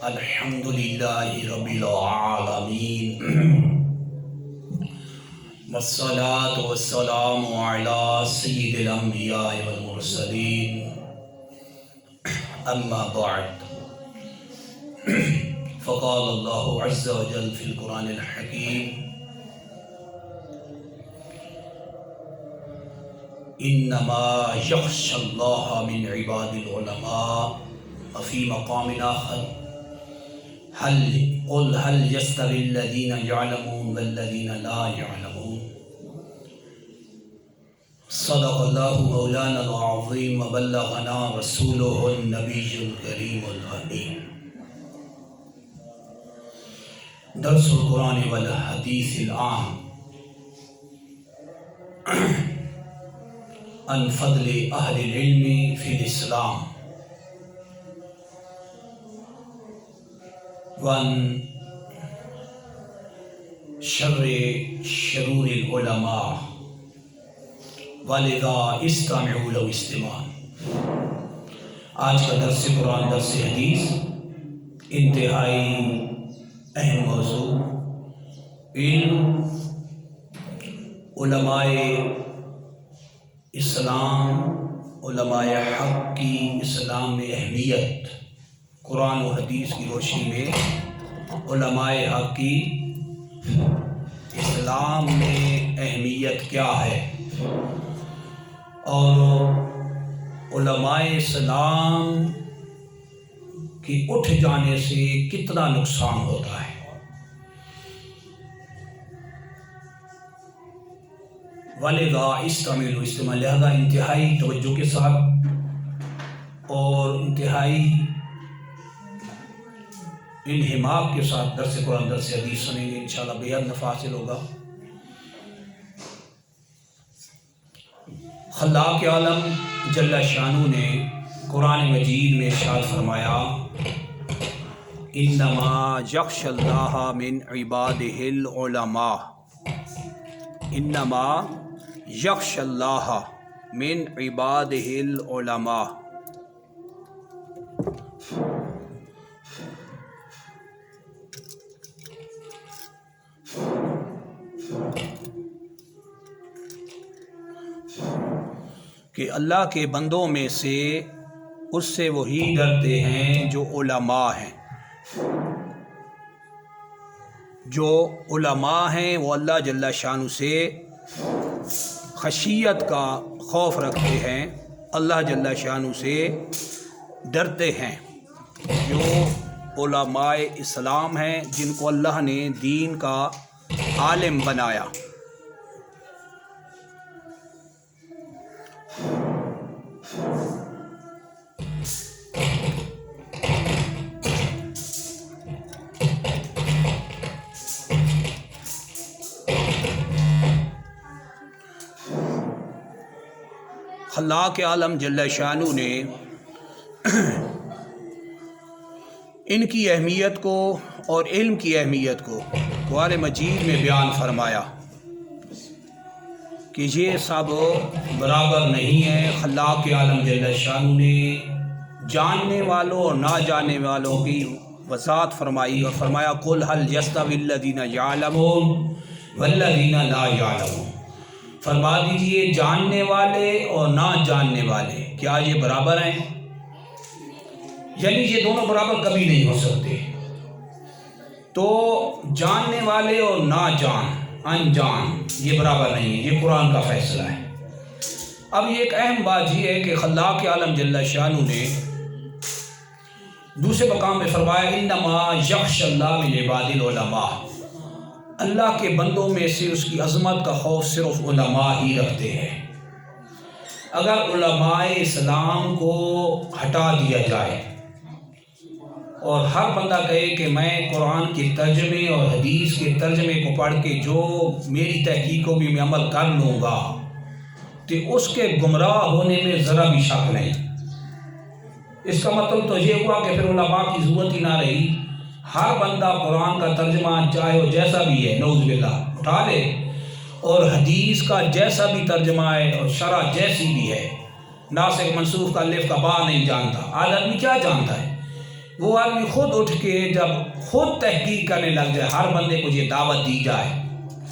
الحمد للہ رب العالمین والصلاة والسلام علی سید الانبیاء والمرسلین اما بعد فقال اللہ عز وجل فی القرآن الحکیم انما یخشی اللہ من عباد العلماء وفی مقام آخر قل هل يستوي الذين يعلمون والذين لا يعلمون صدق الله مولانا العظيم وبلغنا رسوله النبي الكريم الأمين. درس القرآن والحديث العام عن فضل أهل العلم في الإسلام وان شرور العلماء ولذا استمعوا لو استماع. آج کا درس قرآن درس حدیث انتہائی اہم موضوع علم علماء اسلام علماء حق کی اسلام میں اہمیت. قرآن و حدیث کی روشنی میں علماء حق کی اسلام میں اہمیت کیا ہے اور علماء اسلام کی اٹھ جانے سے کتنا نقصان ہوتا ہے. وَلِذَا اسْتَمِعُوا اسْتِمَاعًا، لہذا انتہائی توجہ کے ساتھ اور انتہائی انہماک کے ساتھ درس قرآن درس حدیث سنیں گے، انشاءاللہ بہت نفع حاصل ہوگا. خلاق عالم جل شانہ نے قرآن مجید میں ارشاد فرمایا انما یخشی اللہ من عبادہ العلماء، انما یخشی اللہ من عبادہ العلماء. کہ اللہ کے بندوں میں سے اس سے وہی ڈرتے ہیں جو علماء ہیں. جو علماء ہیں وہ اللہ جل شانہ سے خشیت کا خوف رکھتے ہیں، اللہ جل شانہ سے ڈرتے ہیں. جو علماء اسلام ہیں جن کو اللہ نے دین کا عالم بنایا. خلاق عالم جل شانہ نے ان کی اہمیت کو اور علم کی اہمیت کو قرآن مجید میں بیان فرمایا کہ یہ سب برابر نہیں ہے. خلاق عالم جل شانہ نے جاننے والوں اور نہ جاننے والوں کی وضاحت فرمائی اور فرمایا قل هل يستوي الذين يعلمون والذين لا يعلمون. فرما دیجئے جاننے والے اور نہ جاننے والے کیا یہ برابر ہیں؟ یعنی یہ دونوں برابر کبھی نہیں ہو سکتے. تو جاننے والے اور نہ انجان یہ برابر نہیں ہے، یہ قرآن کا فیصلہ ہے. اب یہ ایک اہم بات یہ ہے کہ خلاق عالم جل شانہ نے دوسرے مقام میں فرمایا انما یخشی اللہ من عباد العلماء، اللہ کے بندوں میں سے اس کی عظمت کا خوف صرف علماء ہی رکھتے ہیں. اگر علماء اسلام کو ہٹا دیا جائے اور ہر بندہ کہے کہ میں قرآن کے ترجمے اور حدیث کے ترجمے کو پڑھ کے جو میری تحقیق بھی میں عمل کر لوں گا، تو اس کے گمراہ ہونے میں ذرا بھی شک نہیں. اس کا مطلب تو یہ ہوا کہ پھر علماء کی ضرورت ہی نہ رہی. ہر بندہ قرآن کا ترجمہ چاہے وہ جیسا بھی ہے نعوذ باللہ اٹھا لے، اور حدیث کا جیسا بھی ترجمہ ہے اور شرح جیسی بھی ہے، ناسخ منسوخ کا الف کا با نہیں جانتا. آج آدمی کیا جانتا ہے؟ وہ آدمی خود اٹھ کے جب خود تحقیق کرنے لگ جائے، ہر بندے کو یہ دعوت دی جائے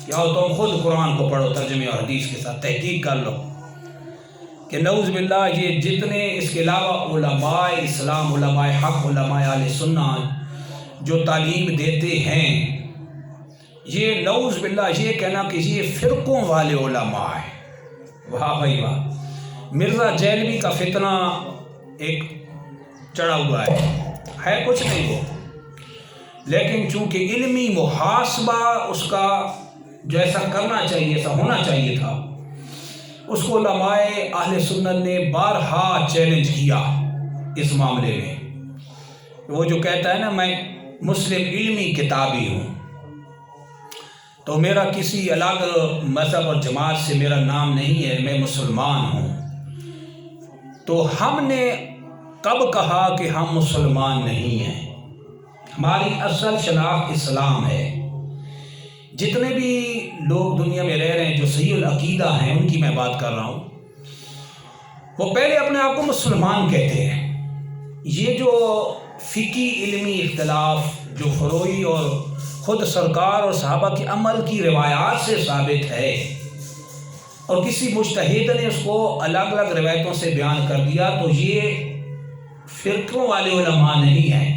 کہ آؤ تم خود قرآن کو پڑھو ترجمے اور حدیث کے ساتھ تحقیق کر لو، کہ نعوذ باللہ یہ جتنے اس کے علاوہ علماء اسلام، علماء حق، علماء اہل سنت جو تعلیم دیتے ہیں، یہ نعوذ باللہ یہ کہنا کہ یہ فرقوں والے علماء ہیں، واہ بھائی واہ۔ مرزا جیلوی کا فتنہ ایک چڑھا ہوا ہے کچھ نہیں وہ، لیکن چونکہ علمی محاسبہ اس کا جو ایسا کرنا چاہیے، ایسا ہونا چاہیے تھا، اس کو علماء اہل سنت نے بارہا چیلنج کیا اس معاملے میں۔ وہ جو کہتا ہے نا میں مسلم علمی کتابی ہوں، تو میرا کسی الگ مذہب اور جماعت سے میرا نام نہیں ہے، میں مسلمان ہوں۔ تو ہم نے کب کہا کہ ہم مسلمان نہیں ہیں؟ ہماری اصل شناخت اسلام ہے۔ جتنے بھی لوگ دنیا میں رہ رہے ہیں جو صحیح العقیدہ ہیں، ان کی میں بات کر رہا ہوں، وہ پہلے اپنے آپ کو مسلمان کہتے ہیں۔ یہ جو فقہی علمی اختلاف جو فروعی اور خود سرکار اور صحابہ کے عمل کی روایات سے ثابت ہے، اور کسی مجتہد نے اس کو الگ الگ روایتوں سے بیان کر دیا، تو یہ فرقوں والے علماء نہیں ہیں،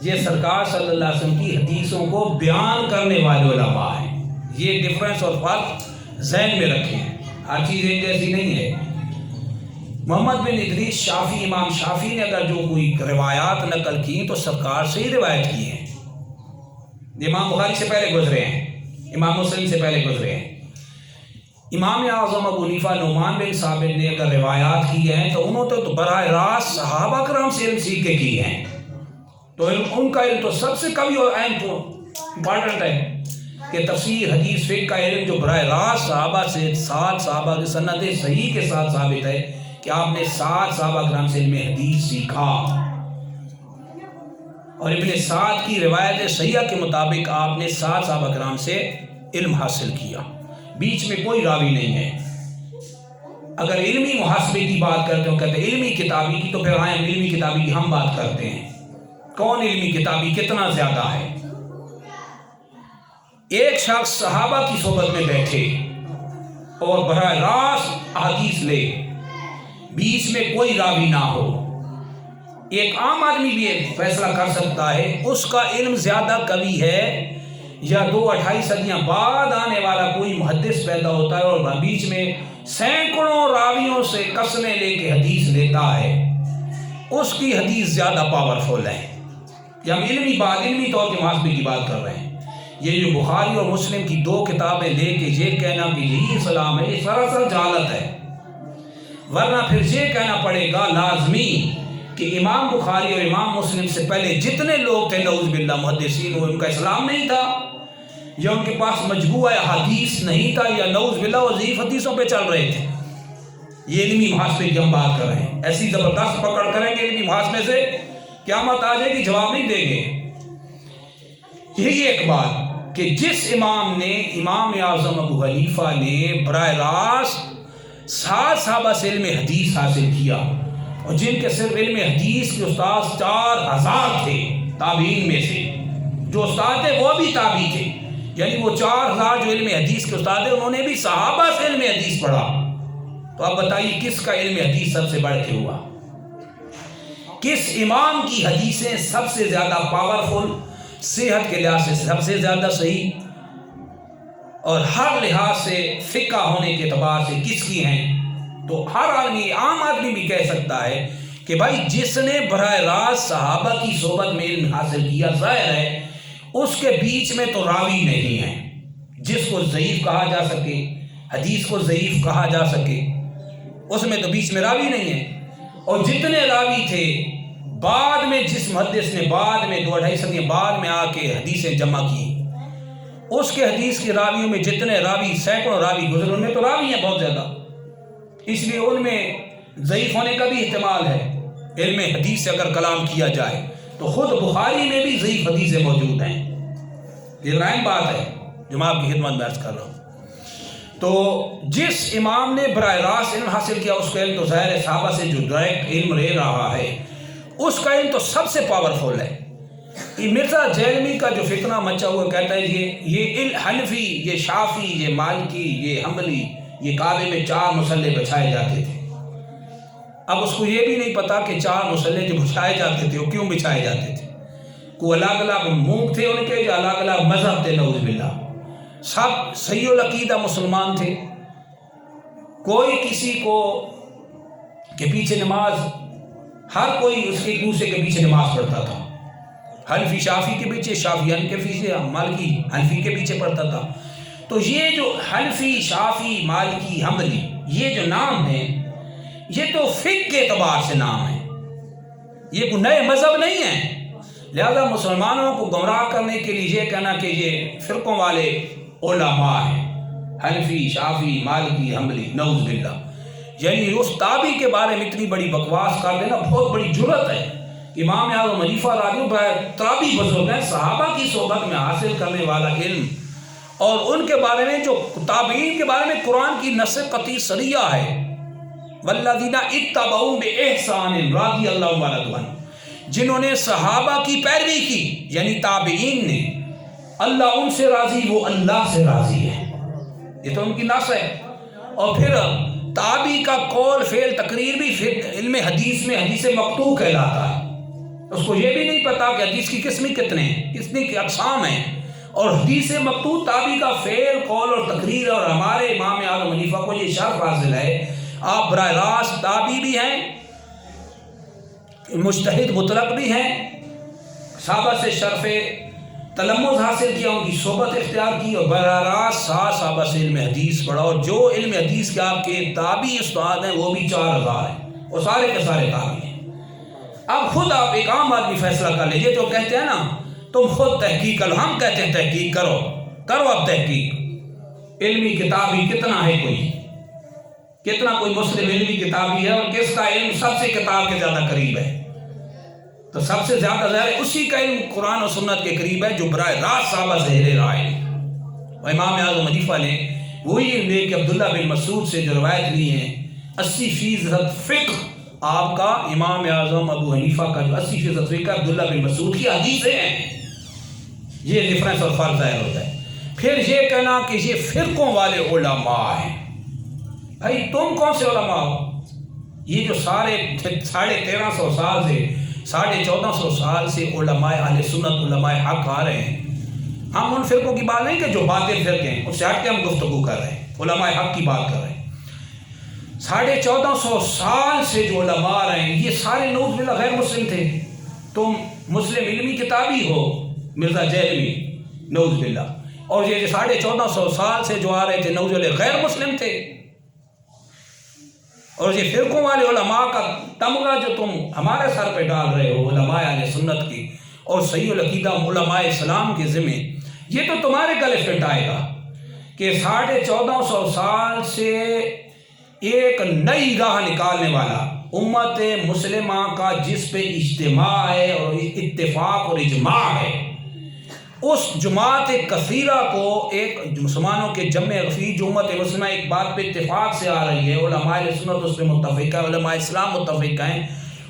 یہ سرکار صلی اللہ علیہ وسلم کی حدیثوں کو بیان کرنے والے علماء ہیں۔ یہ ڈفرنس اور فرق ذہن میں رکھیں، ہر چیز ایک جیسی نہیں ہے۔ محمد بن ادریس شافعی، امام شافعی نے اگر جو کوئی روایات نقل کی تو سرکار سے ہی روایت کی ہیں۔ امام بخاری سے پہلے گزرے ہیں، امام مسلم سے پہلے گزرے ہیں۔ امام اعظم ابو حنیفہ نعمان بن ثابت نے اگر روایات کی ہیں تو انہوں نے تو براہ راست صحابہ کرام سے علم سیکھ کے کی ہیں، تو ان کا علم تو سب سے قوی اور اہم تو امپارٹنٹ ہے کہ تفسیر حدیث فقہ کا علم جو براہ راست صحابہ سے، 7 صحابہ کی سند صحیح کے ساتھ ثابت ہے کہ آپ نے 7 صحابہ کرام سے علم حدیث سیکھا، اور ابن سعد کی روایت صحیحہ کے مطابق آپ نے 7 صحابہ کرام سے علم حاصل کیا، بیچ میں کوئی راوی نہیں ہے۔ اگر علمی محاسبے کی بات کرتے ہو، کہتے ہیں علمی کتابی کی، تو پھر آئیں علمی کتابی کی ہم بات کرتے ہیں، کون علمی کتابی کتنا زیادہ ہے؟ ایک شخص صحابہ کی صحبت میں بیٹھے اور براہ راست حدیث لے، بیچ میں کوئی راوی نہ ہو، ایک عام آدمی بھی ایک فیصلہ کر سکتا ہے اس کا علم زیادہ قوی ہے، یا 2-2.5 صدیاں بعد آنے والا کوئی محدث پیدا ہوتا ہے اور بیچ میں سینکڑوں راویوں سے قسمیں لے کے حدیث لیتا ہے، اس کی حدیث زیادہ پاورفل ہے۔ یہ ہم علمی طور کے محاسبے کی بات کر رہے ہیں۔ یہ جو بخاری اور مسلم کی 2 کتابیں لے کے یہ کہنا کہ یہی اسلام ہے، یہ سراسر جہالت ہے، ورنہ پھر یہ کہنا پڑے گا لازمی کہ امام بخاری اور امام مسلم سے پہلے جتنے لوگ تھے نعوذ باللہ محدثین، وہ ان کا اسلام نہیں تھا، یا ان کے پاس مجموعہ حدیث نہیں تھا، یا نعوذ باللہ وہ ضعیف حدیثوں پہ چل رہے تھے۔ یہ علمی محاسبے کی ہم بات کر رہے ہیں، ایسی زبردست پکڑ کریں گے علمی محاسبے سے، قیامت آ جائے گی جواب نہیں دیں گے۔ یہی ایک بات کہ جس امام نے، امام اعظم ابو حنیفہ نے براہ راست 7 صحابہ سے علم حدیث حاصل کیا، اور جن کے صرف علم حدیث کے استاد 4000 تھے تابعین میں سے، جو استاد تھے وہ بھی تابعی تھے، یعنی وہ 4000 جو علم حدیث کے استاد ہیں انہوں نے بھی صحابہ سے علم حدیث پڑھا۔ تو آپ بتائیے کس کا علم حدیث سب سے بڑھ کے ہوا؟ کس امام کی حدیثیں سب سے زیادہ پاورفل، صحت کے لحاظ سے سب سے زیادہ صحیح، اور ہر لحاظ سے فقہ ہونے کے اعتبار سے کس کی ہیں؟ تو ہر آدمی، عام آدمی بھی کہہ سکتا ہے کہ بھائی جس نے براہ راست صحابہ کی صحبت میں علم حاصل کیا، ظاہر ہے اس کے بیچ میں تو راوی نہیں ہے جس کو ضعیف کہا جا سکے، حدیث کو ضعیف کہا جا سکے، اس میں تو بیچ میں راوی نہیں ہے۔ اور جتنے راوی تھے بعد میں، جس محدث نے بعد میں 2-2.5 صدیاں بعد میں آ کے حدیثیں جمع کی، اس کے حدیث کے راویوں میں جتنے راوی، سینکڑوں راوی گزرے، ان میں تو راوی ہیں بہت زیادہ، اس لیے ان میں ضعیف ہونے کا بھی احتمال ہے۔ علم حدیث سے اگر کلام کیا جائے تو خود بخاری میں بھی ضعیف حدیثیں موجود ہیں، یہ اہم بات ہے جو میں آپ کی خدمت میں عرض کر رہا ہوں۔ تو جس امام نے براہ راست علم حاصل کیا، اس کا علم تو ظاہر ہے صحابہ سے جو ڈائریکٹ علم لے رہا ہے، اس کا علم تو سب سے پاورفل ہے۔ یہ مرزا جیلمی کا جو فتنہ مچا ہوا کہتا ہے یہ حنفی، یہ شافی، یہ مالکی، یہ حنبلی، یہ کعبے میں 4 مصلے بچھائے جاتے تھے۔ اب اس کو یہ بھی نہیں پتا کہ 4 مصلے جو بچھائے جاتے تھے وہ کیوں بچھائے جاتے تھے۔ کوئی الگ الگ منہ تھے ان کے، یا الگ الگ مذہب تھے، نعوذ باللہ۔ سب صحیح العقیدہ مسلمان تھے، کوئی کسی کو کے پیچھے نماز، ہر کوئی اس کے دوسرے کے پیچھے نماز پڑھتا تھا۔ حنفی شافی کے پیچھے، شافی کے پیچھے، مالکی حنفی کے پیچھے پڑھتا تھا۔ تو یہ جو حنفی، شافی، مالکی، حنبلی، یہ جو نام ہیں یہ تو فقہ کے اعتبار سے نام ہے، یہ کوئی نئے مذہب نہیں ہے۔ لہذا مسلمانوں کو گمراہ کرنے کے لیے یہ کہنا کہ یہ فرقوں والے علماء ہیں، حنفی، شافی، مالکی، حنبلی، نعوذ باللہ، یعنی اس تابعی کے بارے میں اتنی بڑی بکواس کر دینا بہت بڑی جرأت ہے۔ امام اعظم حنیفہ تابعی بزرگ ہیں، صحابہ کی صحبت میں حاصل کرنے والا علم، اور ان کے بارے میں جو تابعین کے بارے میں قرآن کی نص قطعی صریح ہے، والذین اتبعوا بإحسان رضی اللہ عنہم، جنہوں نے صحابہ کی پیروی کی، یعنی تابعین نے، اللہ ان سے راضی، وہ اللہ سے راضی ہے، یہ تو ان کی نص ہے۔ اور پھر تابعی کا قول، فعل، تقریر بھی علم حدیث میں حدیث مقطوع کہلاتا ہے۔ اس کو یہ بھی نہیں پتا کہ حدیث کی قسمیں کتنے ہیں، کتنی اقسام ہیں، اور حدیث مقطوع تابعی کا فعل، قول اور تقریر، اور ہمارے امام اعظم حنیفہ کو یہ شرف حاصل ہے، آپ براہ راست تابعی بھی ہیں، مجتہد مطلق بھی ہیں، صحابہ سے شرف تلمذ حاصل کیا، ان کی صحبت اختیار کی، اور براہ راست صحابہ سے علم حدیث پڑھا، اور جو علم حدیث کے آپ کے تابعی استاد ہیں وہ بھی 4000 ہیں، اور سارے کے سارے تابعی ہیں۔ اب خود آپ ایک عام آدمی فیصلہ کر لیجیے، جو کہتے ہیں نا تم خود تحقیق کرو، ہم کہتے ہیں تحقیق کرو اب تحقیق، علمی کتابی کتنا ہے، کتنا کوئی مسلم علمی کتابی ہے، اور کس کا علم سب سے کتاب کے زیادہ قریب ہے؟ تو سب سے زیادہ ظاہر اسی کا علم قرآن و سنت کے قریب ہے، جو براہ راست صحابہ سے ہیرے رائے ہیں۔ اور امام اعظم حنیفہ نے وہی علم لے کہ عبداللہ بن مسعود سے جو روایت لی ہیں، 80% فقہ آپ کا امام اعظم ابو حنیفہ کا جو 80% فقہ عبداللہ بن مسعود کی حدیثیں ہیں، یہ ڈفرینس اور فرق ظاہر ہوتا ہے۔ پھر یہ کہنا کہ یہ فرقوں والے علماء ہیں، بھائی تم کون سے علماء ہو؟ یہ جو سارے 1350 سال سے 1450 سال سے علماء اہل سنت، علماء حق آ رہے ہیں، ہم ان فرقوں کی بات نہیں کہ جو باطل فرقے ہیں، اس سے ہٹ کے ہم گفتگو کر رہے ہیں، علماء حق کی بات کر رہے ہیں۔ 1450 سال سے جو علماء آ رہے ہیں یہ سارے نعوذ باللہ غیر مسلم تھے۔ تم مسلم علمی کتابی ہو مرزا جیلمی، نعوذ باللہ، اور یہ 1450 سال سے جو آ رہے تھے نعوذ باللہ غیر مسلم تھے۔ اور یہ فرقوں والے علماء کا تمغہ جو تم ہمارے سر پہ ڈال رہے ہو، علماء اہل سنت کی اور صحیح العقیدہ علماء اسلام کے ذمہ، یہ تو تمہارے گلے فٹ آئے گا کہ 1450 سال سے ایک نئی راہ نکالنے والا امت مسلمہ کا جس پہ اجتماع ہے اور اتفاق اور اجماع ہے، اس جماعت کثیرہ کو، ایک مسلمانوں کے جمع غفیر جو امت مسلمہ ایک بات پہ اتفاق سے آ رہی ہے، علماء سنت اس پہ متفق ہے، علماء اسلام متفق ہیں،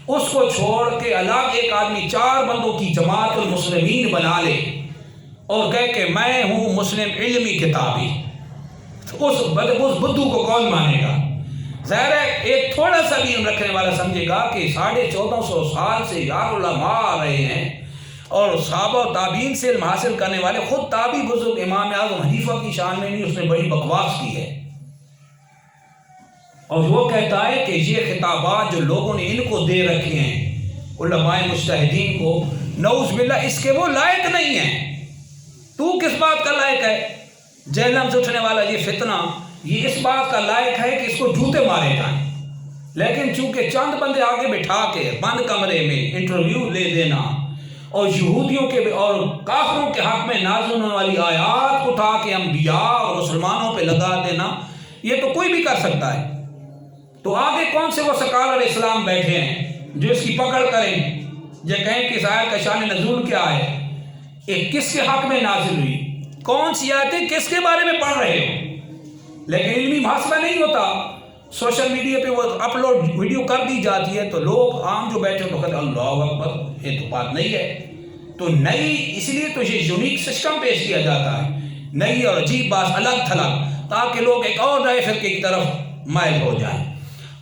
اس کو چھوڑ کے الگ ایک آدمی 4 بندوں کی جماعت المسلمین بنا لے اور کہے کہ میں ہوں مسلم علمی کتابی، اس بدھو کو کون مانے گا؟ ظاہر ہے ایک تھوڑا سا بھی رکھنے والا سمجھے گا کہ 1450 سال سے یار علماء آ رہے ہیں اور صحابہ و تابعین سے علم حاصل کرنے والے، خود تابعی بزرگ امام اعظم حنیفہ کی شان میں نہیں، اس نے بڑی بکواس کی ہے۔ اور وہ کہتا ہے کہ یہ خطابات جو لوگوں نے ان کو دے رکھے ہیں علماء مجتہدین کو، نعوذ باللہ اس کے وہ لائق نہیں ہیں۔ تو کس بات کا لائق ہے؟ جہنم سے اٹھنے والا یہ فتنہ یہ اس بات کا لائق ہے کہ اس کو جوتے مارے جائیں، لیکن چونکہ چند بندے آگے بٹھا کے بند کمرے میں انٹرویو لے دینا اور یہودیوں کے اور کافروں کے حق میں نازل ہونے والی آیات اٹھا کے انبیاء اور مسلمانوں پہ لگا دینا، یہ تو کوئی بھی کر سکتا ہے۔ تو آگے کون سے وہ سکالر اسلام بیٹھے ہیں جو اس کی پکڑ کریں، یہ کہیں کہ اس آیت کا شان نزول کیا ہے، یہ کس کے حق میں نازل ہوئی، کون سی آیتیں کس کے بارے میں پڑھ رہے ہو؟ لیکن علمی محاسبہ نہیں ہوتا، سوشل میڈیا پہ وہ اپلوڈ ویڈیو کر دی جاتی ہے تو لوگ عام جو بیٹھے تو کہتے ہیں اللہ اکبر، یہ تو بات نہیں ہے۔ تو نئی، اس لیے تو یہ یونیک سسٹم پیش کیا جاتا ہے، نئی اور عجیب بات، الگ تھلگ، تاکہ لوگ ایک اور نئے فرقے کی طرف مائل ہو جائیں۔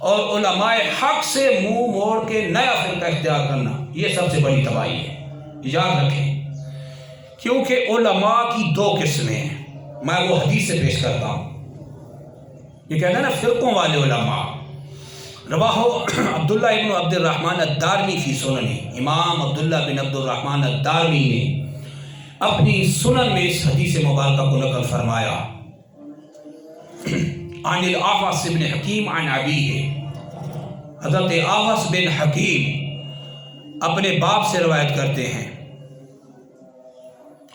اور علماء حق سے منہ موڑ کے نیا فرقہ اختیار کرنا، یہ سب سے بڑی تباہی ہے، یاد رکھیں۔ کیونکہ علماء کی دو قسمیں ہیں، میں وہ حدیث سے پیش کرتا ہوں۔ یہ کہتے ہیں نا فرقوں والے علماء، رواہ عبداللہ ابن عبد الرحمن الدارمی فی سننی، امام عبداللہ بن عبد الرحمن الدارمی نے اپنی سنن میں اس حدیث مبارکہ کو نقل فرمایا، عن الاحوص بن حکیم عن ابیہ، حضرت احوص بن حکیم اپنے باپ سے روایت کرتے ہیں،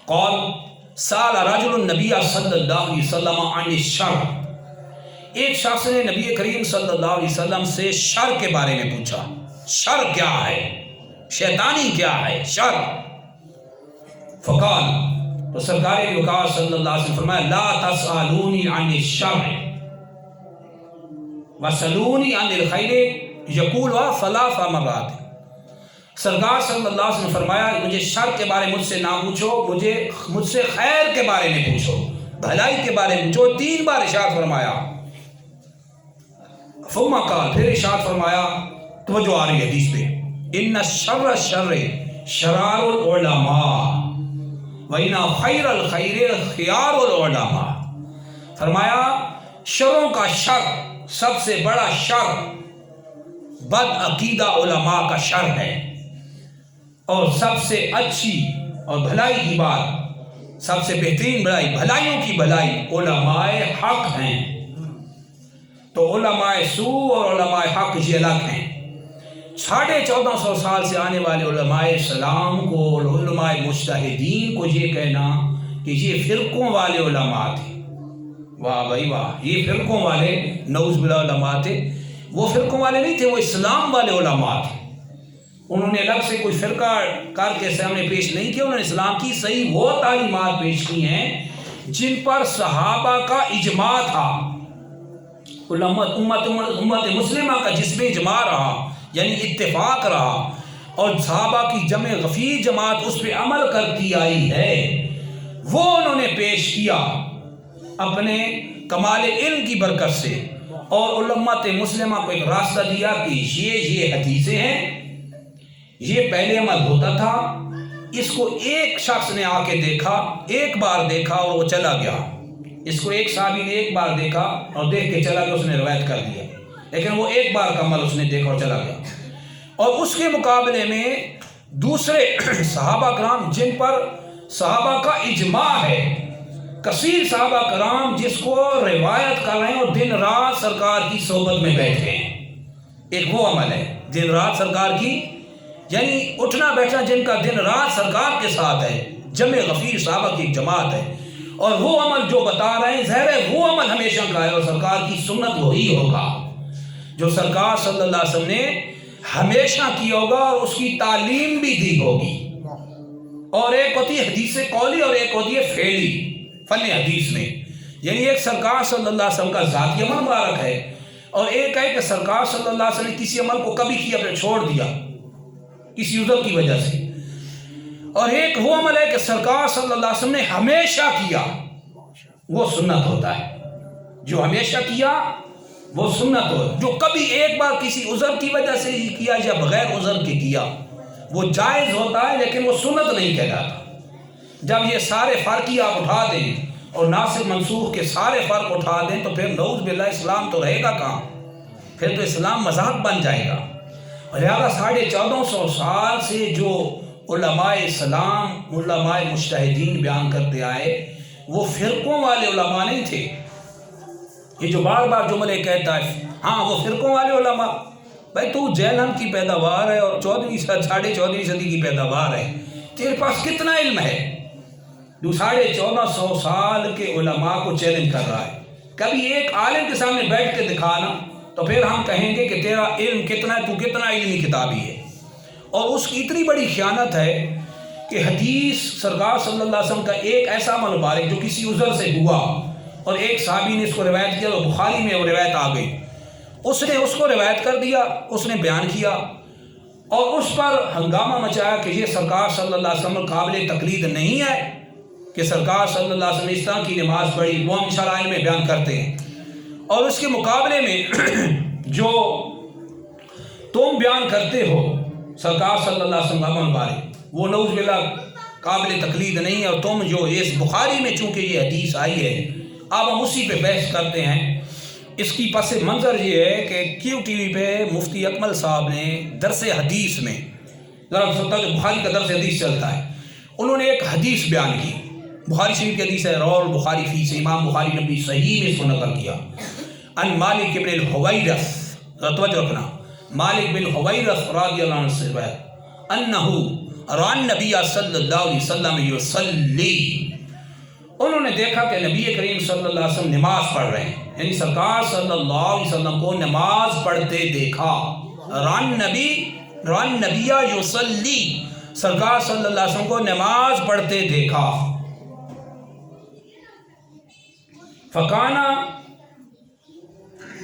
قال سأل رجل النبی صلی اللہ علیہ وسلم عن الشر، ایک شخص نے نبی کریم صلی اللہ علیہ وسلم سے شر کے بارے میں پوچھا، شر کیا ہے، شیطانی کیا ہے شر؟ فقال، تو سرکار وقار صلی اللہ علیہ وسلم فرمایا، لا تسألونی عن الشر وسلونی عن الخیر یقولها ثلاث مرات۔ سرکار صلی اللہ علیہ وسلم فرمایا، مجھے شر کے بارے مجھ سے نہ پوچھو، مجھ سے خیر کے بارے میں پوچھو، بھلائی کے بارے میں پوچھو، 3 بار ارشاد فرمایا۔ ثم قال، پھر ارشاد فرمایا، توجہ آ رہی ہے حدیث پہ، ان الشر الشر شرار العلماء وَإِنَّ خَيْرَ الْخَيْرِ خِيَارُ الْعُلَمَاء، فرمایا شروں کا شر، سب سے بڑا شر بد عقیدہ علماء کا شر ہے، اور سب سے اچھی اور بھلائی کی بات، سب سے بہترین بھلائی، بھلائیوں کی بھلائی علماء حق ہیں۔ تو علماء سوء اور علماء حق یہ الگ ہیں۔ 1450 سال سے آنے والے علماء اسلام کو، علماء مجتہدین کو یہ کہنا کہ یہ فرقوں والے علماء تھے، واہ بھائی واہ، یہ فرقوں والے نعوذ باللہ علماء تھے، وہ فرقوں والے نہیں تھے، وہ اسلام والے علماء تھے۔ انہوں نے الگ سے کوئی فرقہ کر کے سامنے پیش نہیں کیا، انہوں نے اسلام کی صحیح وہ تعلیمات پیش کی ہیں جن پر صحابہ کا اجماع تھا، امت مسلمہ کا جس میں اجماع رہا، یعنی اتفاق رہا، اور صحابہ کی جمع غفیر جماعت اس پہ عمل کرتی آئی ہے، وہ انہوں نے پیش کیا اپنے کمال علم کی برکت سے، اور امت مسلمہ کو ایک راستہ دیا کہ یہ حدیثیں ہیں، یہ پہلے عمل ہوتا تھا، اس کو ایک شخص نے آ کے دیکھا، ایک بار دیکھا اور وہ چلا گیا، اس کو ایک صحابی نے ایک بار دیکھا اور دیکھ کے چلا گیا، اس نے روایت کر دیا، لیکن وہ ایک بار کا عمل اس نے دیکھا اور چلا گیا۔ اور اس کے مقابلے میں دوسرے صحابہ کرام جن پر صحابہ کا اجماع ہے، کثیر صحابہ کرام جس کو روایت کر رہے ہیں اور دن رات سرکار کی صحبت میں بیٹھے ہیں، ایک وہ عمل ہے دن رات سرکار کی، یعنی اٹھنا بیٹھنا جن کا دن رات سرکار کے ساتھ ہے، جمع غفیر صحابہ کی جماعت ہے، اور وہ عمل جو بتا رہے ہیں ظاہر ہے وہ عمل ہمیشہ کا ہے، اور سرکار کی سنت وہی ہوگا جو سرکار صلی اللہ علیہ وسلم نے ہمیشہ کیا ہوگا اور اس کی تعلیم بھی دی ہوگی۔ اور ایک ہوتی ہے حدیث قولی اور ایک ہوتی ہے فعلی، فن حدیث میں، یعنی ایک سرکار صلی اللہ علیہ وسلم کا ذاتی عمل مبارک ہے، اور ایک ہے کہ سرکار صلی اللہ علیہ وسلم نے کسی عمل کو کبھی کیا پھر چھوڑ دیا کسی عذر کی وجہ سے، اور ایک وہ عمل ہے کہ سرکار صلی اللہ علیہ وسلم نے ہمیشہ کیا، وہ سنت ہوتا ہے، جو ہمیشہ کیا وہ سنت ہو، جو کبھی ایک بار کسی عذر کی وجہ سے ہی کیا یا بغیر عذر کے کیا وہ جائز ہوتا ہے، لیکن وہ سنت نہیں کہلاتا۔ جب یہ سارے فرق ہی آپ اٹھا دیں اور ناسخ منسوخ کے سارے فرق اٹھا دیں تو پھر نعوذ باللہ اسلام تو رہے گا کہاں، پھر تو اسلام مذہب بن جائے گا۔ اور لہٰذا 1450 سال سے جو علماء اسلام، علماء مجتہدین بیان کرتے آئے، وہ فرقوں والے علماء نہیں تھے۔ یہ جو بار بار جملے کہتا ہے ہاں وہ فرقوں والے علماء، بھائی تو جہلم کی پیداوار ہے اور 14ویں صدی کی پیداوار ہے، تیرے پاس کتنا علم ہے؟ جو 1450 سال کے علماء کو چیلنج کر رہا ہے، کبھی ایک عالم کے سامنے بیٹھ کے دکھانا تو پھر ہم کہیں گے کہ تیرا علم کتنا ہے، تو کتنا علمی کتابی ہے۔ اور اس کی اتنی بڑی خیانت ہے کہ حدیث سرکار صلی اللہ علیہ وسلم کا ایک ایسا عمل مبارک جو کسی عذر سے ہوا اور ایک صحابی نے اس کو روایت کیا تو بخاری میں وہ روایت آ گئی، اس نے اس کو روایت کر دیا، اس نے بیان کیا اور اس پر ہنگامہ مچایا کہ یہ سرکار صلی اللہ علیہ وسلم قابل تقلید نہیں ہے کہ سرکار صلی اللہ علیہ وسلم اس طرح کی نماز پڑھی، وہ ہم انشاءاللہ علم میں بیان کرتے ہیں۔ اور اس کے مقابلے میں جو تم بیان کرتے ہو سرکار صلی اللہ علیہ وسلم کے بارے، وہ نعوذ باللہ قابل تقلید نہیں ہے، اور تم جو اس بخاری میں چونکہ یہ حدیث آئی ہے اب ہم اسی پہ بحث کرتے ہیں۔ اس کی پس منظر یہ ہے کہ کیو ٹی وی پہ مفتی اکمل صاحب نے درس حدیث میں، ذرا سنتا جو بخاری کا درس حدیث چلتا ہے، انہوں نے ایک حدیث بیان کی، بخاری شریف کی حدیث ہے، رواه البخاری فی، سے امام بخاری نے اپنی صحیح میں اس کو نقل کیا، ان مالک بن الحویرث، توجہ رکھنا، مالک بن الحویرث رضی اللہ عنہ سے روایت، انہ رأى النبی صلی اللہ علیہ وسلم یصلی، انہوں نے دیکھا کہ نبی کریم صلی اللہ علیہ وسلم نماز پڑھ رہے ہیں، یعنی سرکار صلی اللہ علیہ وسلم کو نماز پڑھتے دیکھا۔ رأى النبی یصلی، سرکار صلی اللہ علیہ وسلم کو نماز پڑھتے دیکھا۔ فکانا،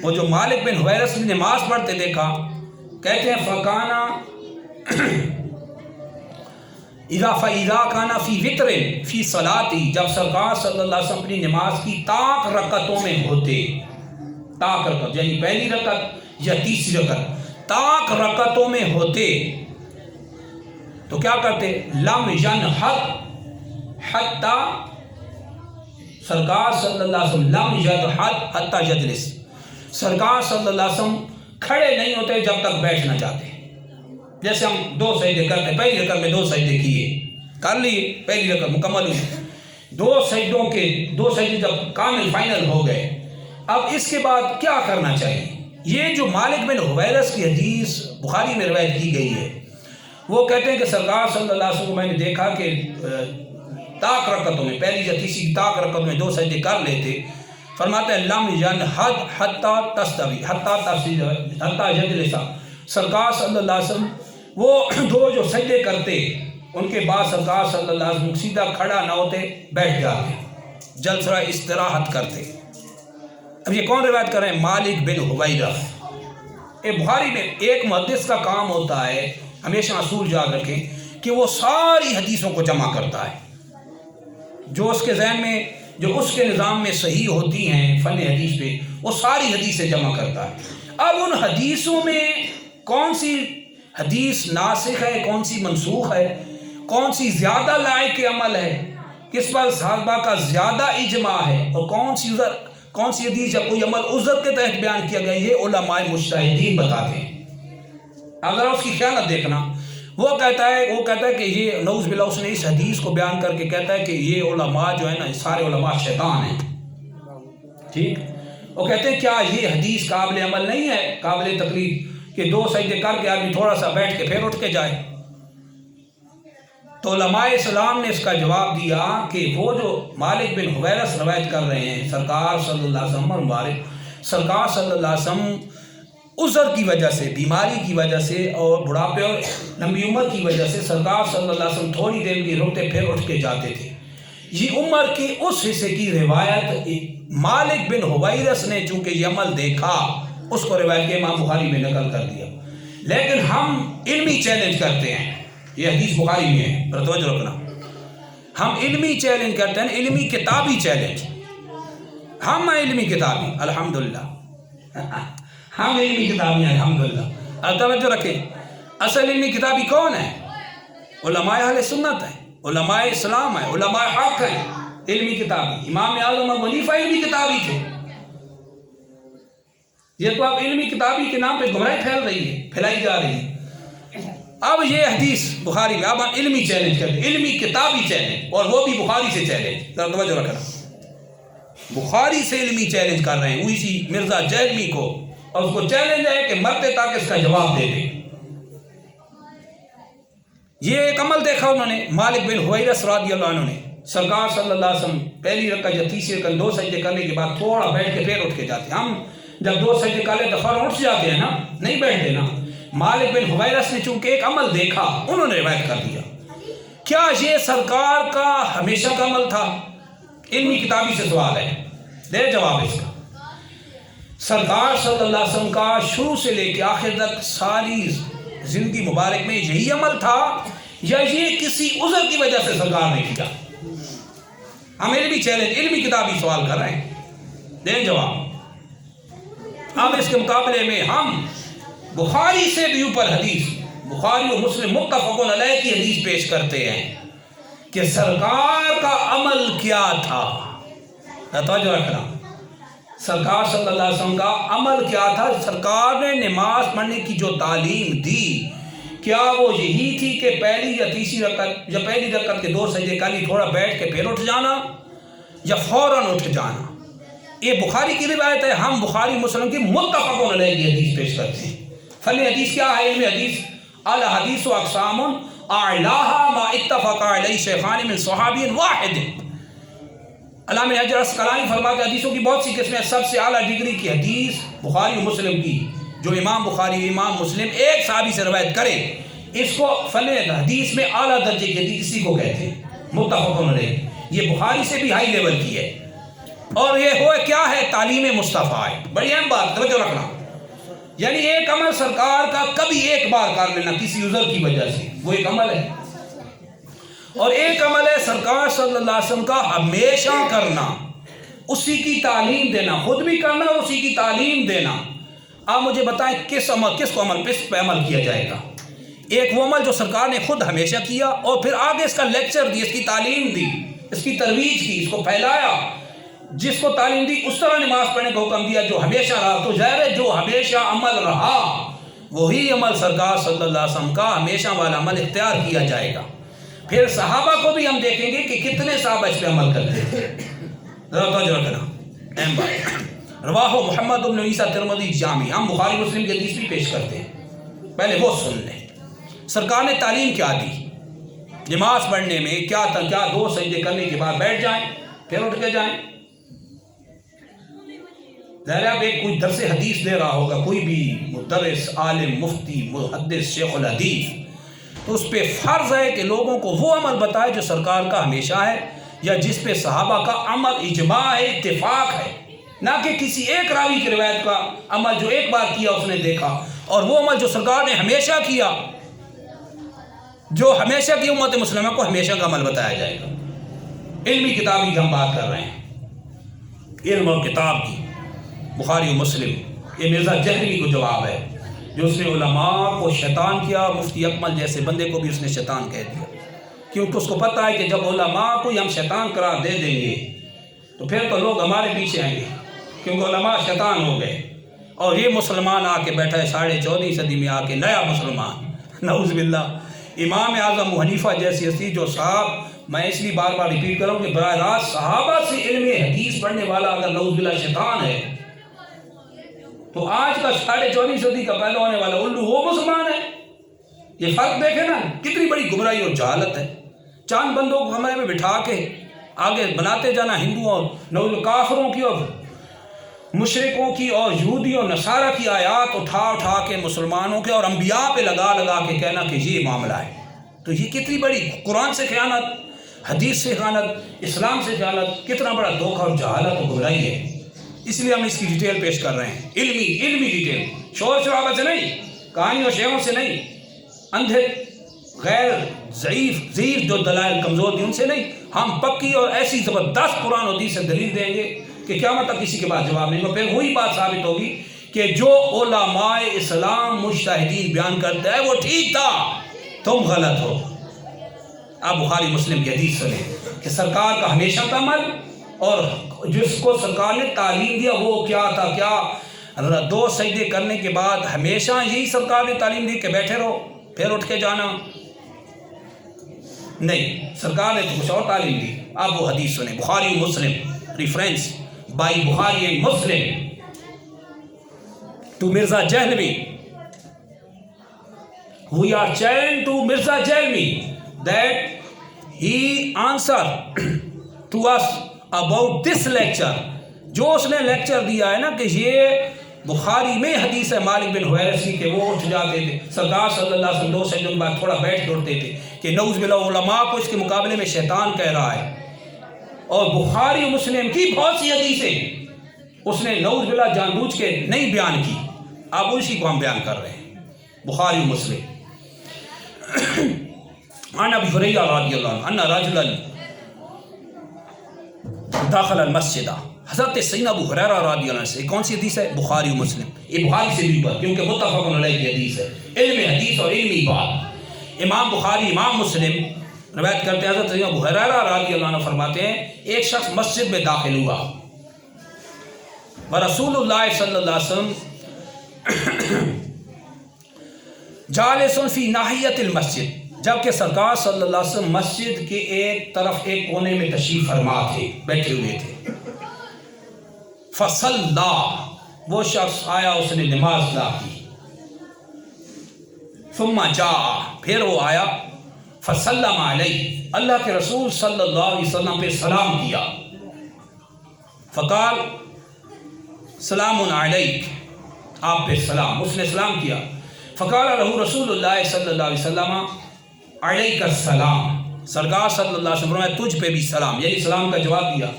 وہ جو مالک بن حویرث نے نماز پڑھتے دیکھا، کہتے ہیں فکانا اذا کانا فی وطر فی صلاتی، جب سرکار صلی اللہ علیہ وسلم اپنی نماز کی طاق رکعتوں میں ہوتے، طاق رکعت یعنی پہلی رکعت یا تیسری رکعت، طاق رکعتوں میں ہوتے تو کیا کرتے؟ لم ینہض حتی، سرکار صلی اللہ علیہ وسلم لم ینہض حتی یجلس، سرکار صلی اللہ علیہ وسلم کھڑے نہیں ہوتے جب تک بیٹھ نہ جاتے۔ جیسے ہم 2 سجدے کرتے ہیں، پہلی رکعت میں 2 سجدے کیے، کر لیے، پہلی رکعت مکمل ہوئی، 2 سجدے جب کامل فائنل ہو گئے، اب اس کے بعد کیا کرنا چاہیے؟ یہ جو مالک بن حویرث کی حدیث بخاری میں روایت کی گئی ہے، وہ کہتے ہیں کہ سرکار صلی اللہ علیہ وسلم میں نے دیکھا کہ طاق رکعتوں میں، پہلی یا تیسری طاق رکعت میں 2 سجدے کر لیتے، فرماتے ہیں لم ینہض حتی تستوی حتی یجلس، سرکار صلی اللہ علیہ وسلم وہ 2 جو سجدے کرتے ان کے بعد سرکار صلی اللہ علیہ وسلم سیدھا کھڑا نہ ہوتے، بیٹھ جاتے، جلسہ استراحت کرتے۔ اب یہ کون روایت کر رہے ہیں؟ مالک بن حویرث۔ بخاری میں ایک محدث کا کام ہوتا ہے، ہمیشہ اصول یاد رکھیں، کہ وہ ساری حدیثوں کو جمع کرتا ہے، جو اس کے ذہن میں، جو اس کے نظام میں صحیح ہوتی ہیں فن حدیث پہ، وہ ساری حدیثیں جمع کرتا ہے۔ اب ان حدیثوں میں کون سی حدیث ناسخ ہے، کون سی منسوخ ہے، کون سی زیادہ لائق عمل ہے، کس پر صحابہ کا زیادہ اجماع ہے، اور کون سی حدیث یا کوئی عمل عذر کے تحت بیان کیا گیا، یہ علماء مجتہدین بتاتے ہیں۔ اگر اس کی خیانت دیکھنا، وہ کہتا ہے کہ یہ نعوذ باللہ، اس نے اس حدیث کو بیان کر کے کہتا ہے کہ یہ علماء جو ہے نا، سارے علماء شیطان ہیں، ٹھیک؟ وہ کہتے ہیں کیا یہ حدیث قابل عمل نہیں ہے، قابل تقلید، کہ 2 سجدے کر کے آدمی تھوڑا سا بیٹھ کے پھر اٹھ کے جائے؟ تو علماء اسلام نے اس کا جواب دیا کہ وہ جو مالک بن حویرث روایت کر رہے ہیں، سرکار صلی اللہ علیہ وسلم مبارک، سرکار صلی اللہ علیہ وسلم عذر کی وجہ سے، بیماری کی وجہ سے اور بڑھاپے اور لمبی عمر کی وجہ سے سرکار صلی اللہ علیہ وسلم تھوڑی دیر کے رکتے پھر اٹھ کے جاتے تھے۔ یہ عمر کے اس حصے کی روایت مالک بن حویرث نے چونکہ یہ عمل دیکھا، اس کو روایت کے امام بخاری میں نقل کر دیا۔ لیکن ہم علمی چیلنج کرتے ہیں، یہ حدیث بخاری میں ہے، پر توجہ رکھنا، ہم علمی چیلنج کرتے ہیں، علمی کتابی چیلنج، ہم علمی کتابی الحمدللہ، ہم علمی کتابی ہیں الحمدللہ۔ اب توجہ رکھیں، اصل علمی کتابی کون ہے؟ علماء اہل سنت ہیں، علماء اسلام ہیں، علماء حق ہیں، علمی کتابی۔ امام اعظم ابو حنیفہ علمی کتابی تھے۔ یہ تو آپ علمی کتابی کے نام پہ گمراہی پھیلائی جا رہی ہے۔ اب یہ حدیث بخاری میں، اب ہم علمی چیلنج کرتے ہیں، علمی کتابی چیلنج، اور وہ بھی بخاری سے چیلنج، توجہ رکھنا، بخاری سے علمی چیلنج کر رہے ہیں اسی مرزا جہلمی کو، اور اس کو چیلنج ہے کہ مرتے تاکہ اس کا جواب دے دیں۔ یہ ایک عمل دیکھا انہوں نے، مالک بن حویرث رضی اللہ عنہ نے، سرکار صلی اللہ علیہ وسلم پہلی رکعت یا تیسری رکعت 2 سجدے کرنے کے بعد تھوڑا بیٹھ کے پھر اٹھ کے جاتے ہیں۔ ہم جب 2 سجدے کر لے تو فوراً اٹھ جاتے ہیں نا، نہیں بیٹھتے نا۔ مالک بن حویرث نے چونکہ ایک عمل دیکھا، انہوں نے روایت کر دیا۔ کیا یہ سرکار کا ہمیشہ کا عمل تھا؟ علمی کتابی سے سوال ہے، دے جواب اس کا۔ سرکار صلی اللہ علیہ وسلم کا شروع سے لے کے آخر تک ساری زندگی مبارک میں یہی عمل تھا یا یہ کسی عذر کی وجہ سے سرکار نے کیا؟ ہم علمی چیلنج، علمی کتابی سوال کر رہے ہیں، دیں جواب۔ اب اس کے مقابلے میں ہم بخاری سے بھی اوپر حدیث، بخاری و مسلم متفق علیہ کی حدیث پیش کرتے ہیں کہ سرکار کا عمل کیا تھا۔ توجہ رکھنا، سرکار صلی اللہ علیہ وسلم کا عمل کیا تھا؟ سرکار نے نماز پڑھنے کی جو تعلیم دی، کیا وہ یہی تھی کہ پہلی یا تیسری رکعت یا پہلی رکعت کے 2 سجدے کالی تھوڑا بیٹھ کے پھر اٹھ جانا یا فوراً اٹھ جانا؟ یہ بخاری کی روایت ہے، ہم بخاری مسلم کی متفق علیہ کی حدیث پیش کرتے ہیں۔ فلی حدیث کیا ہے؟ علم حدیث الحدیث و اقسام اعلاها ما اتفق علیہ شیخان من صحابی واحد۔ علامہ حجر اسقلانی فرماتے ہیں حدیثوں کی بہت سی قسمیں، سب سے اعلیٰ ڈگری کی حدیث بخاری و مسلم کی، جو امام بخاری امام مسلم ایک صحابی سے روایت کرے، اس کو فن حدیث میں اعلیٰ درجے کی حدیث اسی کو کہتے ہیں، متفق علیہ۔ یہ بخاری سے بھی ہائی لیول کی ہے، اور یہ ہوئے کیا ہے؟ تعلیم مصطفیٰ ہے۔ بڑی اہم بات، توجہ رکھنا، یعنی ایک عمل سرکار کا کبھی ایک بار کر لینا کسی عذر کی وجہ سے، وہ ایک عمل ہے، اور ایک عمل ہے سرکار صلی اللہ علیہ وسلم کا ہمیشہ کرنا، اسی کی تعلیم دینا، خود بھی کرنا اور اسی کی تعلیم دینا۔ آپ مجھے بتائیں کس کو عمل پہ عمل کیا جائے گا؟ ایک وہ عمل جو سرکار نے خود ہمیشہ کیا اور پھر آگے اس کا لیکچر دی، اس کی تعلیم دی، اس کی ترویج کی، اس کو پھیلایا، جس کو تعلیم دی اس طرح نماز پڑھنے کا حکم دیا جو ہمیشہ رہا۔ تو ظاہر ہے جو ہمیشہ عمل رہا وہی عمل سرکار صلی اللہ علیہ وسلم کا ہمیشہ والا عمل اختیار کیا جائے گا۔ پھر صحابہ کو بھی ہم دیکھیں گے کہ کتنے صحابہ اس پہ عمل کرتے تھے۔ ذرا توجہ رکھنا، اہم بات۔ رواہ محمد بن عیسیٰ ترمذی جامع، ہم بخاری مسلم کی حدیث بھی پیش کرتے ہیں، پہلے وہ سن لیں۔ سرکار نے تعلیم کیا دی نماز پڑھنے میں؟ کیا تھا؟ کیا 2 سجدے کرنے کے بعد بیٹھ جائیں پھر اٹھ کے جائیں؟ ظاہر اب ایک کوئی درس حدیث دے رہا ہوگا، کوئی بھی مدرس، عالم، مفتی، محدث، شیخ الحدیث، تو اس پہ فرض ہے کہ لوگوں کو وہ عمل بتائے جو سرکار کا ہمیشہ ہے یا جس پہ صحابہ کا عمل اجماع ہے، اتفاق ہے، نہ کہ کسی ایک راوی کی روایت کا عمل جو ایک بار کیا اس نے دیکھا، اور وہ عمل جو سرکار نے ہمیشہ کیا، جو ہمیشہ کی امت مسلمہ کو ہمیشہ کا عمل بتایا جائے گا۔ علمی کتابی کی ہم بات کر رہے ہیں، علم اور کتاب کی، بخاری و مسلم۔ یہ مرزا جہلی کو جواب ہے جو اس نے علماء کو شیطان کیا، مفتی اکمل جیسے بندے کو بھی اس نے شیطان کہہ دیا، کیونکہ اس کو پتہ ہے کہ جب علماء کو ہم شیطان قرار دے دیں گے تو پھر تو لوگ ہمارے پیچھے آئیں گے، کیونکہ علماء شیطان ہو گئے، اور یہ مسلمان آ کے بیٹھا ہے 14.5 صدی میں آ کے، نیا مسلمان، نعوذ باللہ۔ امام اعظم ابو حنیفہ جیسی ہستی جو صاحب، میں اس لیے بار بار ریپیٹ کروں کہ براہ راست صحابہ سے علم حدیث پڑھنے والا اگر نعوذ باللہ شیطان ہے تو آج کا 14.5 صدی کا پیدا ہونے والا الو وہ مسلمان ہے۔ یہ فرق دیکھیں نا، کتنی بڑی گمراہی اور جہالت ہے۔ چاند بندوں کو کمرے میں بٹھا کے آگے بناتے جانا ہندوؤں اور نعوذ کافروں کی اور مشرکوں کی اور یہودیوں نصارہ کی آیات اٹھا کے مسلمانوں کے اور انبیاء پہ لگا کے کہنا کہ یہ معاملہ ہے۔ تو یہ کتنی بڑی قرآن سے خیانت، حدیث سے خیانت، اسلام سے خیانت، کتنا بڑا دھوکہ اور جہالت اور گمراہی ہے۔ اس لیے ہم اس کی ڈیٹیل پیش کر رہے ہیں، علمی ڈیٹیل، شور شرابہ سے نہیں، کہانیوں شعروں سے نہیں، اندھے غیر ضعیف جو دلائل کمزور تھی ان سے نہیں، ہم پکی اور ایسی زبردست قرآن و حدیث سے دلیل دیں گے کہ قیامت تک کسی کے پاس جواب نہیں ہوگا۔ پھر وہی بات ثابت ہوگی کہ جو علماء اسلام مجتہدین بیان کرتے ہیں وہ ٹھیک تھا، تم غلط ہو۔ آپ بخاری مسلم کی حدیث سنیں کہ سرکار کا ہمیشہ کا عمل، اور جس کو سرکار نے تعلیم دیا وہ کیا تھا؟ کیا 2 سجدے کرنے کے بعد ہمیشہ یہی سرکار نے تعلیم دی کہ بیٹھے رہو پھر اٹھ کے جانا؟ نہیں، سرکار نے تو کچھ اور تعلیم دی۔ آپ وہ حدیث سنیں، بخاری و Muslim, reference by Bukhari and Muslim to Mirza Jhelumi. We are challenged to Mirza Jalmi that he answered to us about this lecture۔ جو اس نے لیکچر دیا ہے نا کہ یہ بخاری میں حدیث ہے مالک بن حویرث کی کہ وہ اٹھ جاتے تھے، سرکار صلی اللہ علیہ وسلم 2 سجدوں کے بعد تھوڑا بیٹھ اٹھتے تھے، کہ نعوذ باللہ علماء کو اس کے مقابلے میں شیطان کہہ رہا ہے۔ اور بخاری و مسلم کی بہت سی حدیثیں اس نے نعوذ باللہ جان بوجھ کے نہیں بیان کی، اب اسی کو ہم بیان کر رہے ہیں۔ بخاری و مسلم عن ابی ہریرہ رضی اللہ عنہ ان رجلا داخل المسجد، حضرت سیدنا ابو ہریرہ رضی اللہ عنہ سے کون سی حدیث ہے؟ بخاری و مسلم، یہ بخاری سے بھی اوپر کیونکہ متفق علیہ کی حدیث ہے، علم حدیث اور علمی بات۔ امام بخاری امام مسلم روایت کرتے ہیں، حضرت سیدنا ابو ہریرہ رضی اللہ عنہ فرماتے ہیں ایک شخص مسجد میں داخل ہوا، ورسول اللہ صلی اللہ علیہ وسلم جالس فی ناحیت المسجد، جبکہ سرکار صلی اللہ علیہ وسلم مسجد کے ایک طرف ایک کونے میں تشریف فرما تھے، بیٹھے ہوئے تھے۔ فصلا، وہ شخص آیا، اس نے نماز ادا کی۔ ثم جاء، پھر وہ آیا، فسلم علیہ، اللہ کے رسول صلی اللہ علیہ وسلم پہ سلام کیا۔ فقال سلام علیک، آپ پہ سلام، اس نے سلام کیا۔ فقال له رسول اللہ صلی اللہ علیہ وسلم علیک السلام، سرکار صلی اللہ علیہ وسلم فرمایا تجھ پہ بھی سلام، یعنی سلام کا جواب دیا۔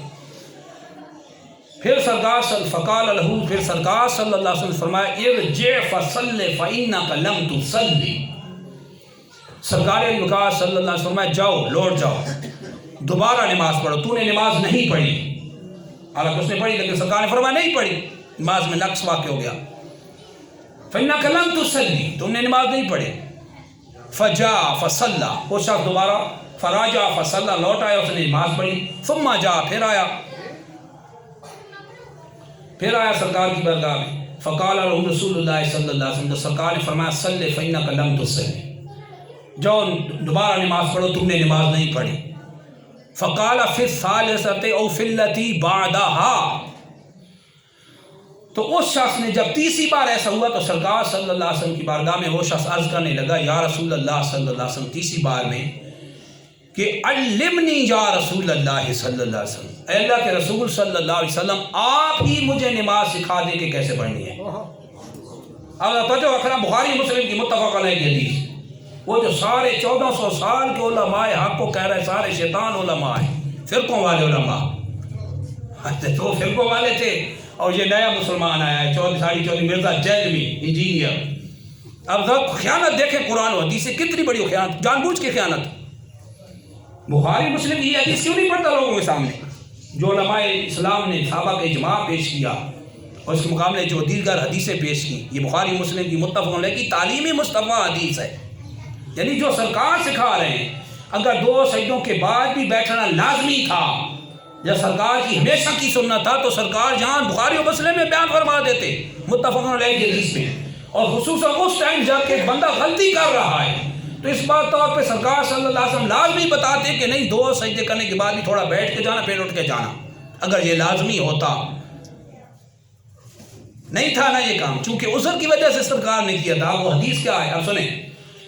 پھر سرکار فقال له، پھر سرکار صلی اللہ علیہ وسلم فرمایا ارجع فصل فإنک لم تصلی، سرکار علیہ وسلم صلی اللہ علیہ وسلم فرمایا جاؤ، لوٹ جاؤ، دوبارہ نماز پڑھو، تو نے نماز نہیں پڑھی۔ حالانکہ اس نے پڑھی لیکن سرکار نے فرمایا نہیں پڑھی، نماز میں نقص واقع ہو گیا۔ فإنک لم تصلی، تم نے نماز نہیں پڑھی۔ فجاء فصلى، وہ شخص دوبارہ فراجع فصلى، لوٹ آیا، اس نے نماز پڑھی۔ ثم جاء، پھر آیا سرکار کی بارگاہ میں۔ فقال له رسول اللہ صلی اللہ علیہ وسلم، سرکار نے فرمایا صلی فإنک لم تصلی، جاؤ دوبارہ نماز پڑھو، تم نے نماز نہیں پڑھی۔ فقال فی الثالثۃ او فی التي بعدها، تو اس شخص نے جب تیسری بار ایسا ہوا تو سرکار صلی اللہ علیہ وسلم کی بارگاہ میں وہ شخص عرض کرنے لگا یا رسول اللہ صلی اللہ علیہ وسلم، تیسری بار میں کہ علمنی یا رسول اللہ صلی اللہ علیہ وسلم، اے اللہ کے رسول صلی اللہ علیہ وسلم آپ ہی مجھے نماز سکھا دیں کہ کیسے پڑھنی ہے۔ اب توجہ رکھنا، بخاری مسلم کی متفق علیہ کی حدیث، وہ جو سارے 1400 سال کے علماء حق کو کہہ رہے سارے شیطان علماء ہیں، فرقوں والے علماء، تو فرقوں والے تھے، اور یہ نیا مسلمان آیا ہے 14 مرزا جیلمی انجینئر۔ اب خیانت دیکھیں، قرآن و حدیث سے کتنی بڑی خیانت، جان بوجھ کے خیانت۔ بخاری مسلم کی حدیث کیوں نہیں پڑھتا لوگوں کے سامنے؟ جو علماء اسلام نے صحابہ کا اجماع پیش کیا اور اس کے مقابلے جو دیگر حدیثیں پیش کی، یہ بخاری مسلم کی متفق علیہ کی تعلیمی مصطفیٰ حدیث ہے، یعنی جو سرکار سکھا رہے ہیں۔ اگر 2 سجدوں کے بعد بھی بیٹھنا لازمی تھا یا سرکار کی ہمیشہ کی سنت تھا تو سرکار جہاں بخاری و مسلم میں بیان فرما دیتے متفق علیہ کی حدیث میں، اور خصوصاً اس ٹائم جب کہ بندہ غلطی کر رہا ہے تو اس بات طور پہ سرکار صلی اللہ علیہ وسلم لازمی بتاتے کہ نہیں 2 سجدے کرنے کے بعد بھی تھوڑا بیٹھ کے جانا، پھر اٹھ کے جانا۔ اگر یہ لازمی ہوتا، نہیں تھا نا یہ کام، چونکہ عذر کی وجہ سے سرکار نے کیا تھا۔ وہ حدیث کیا ہے اب سنیں،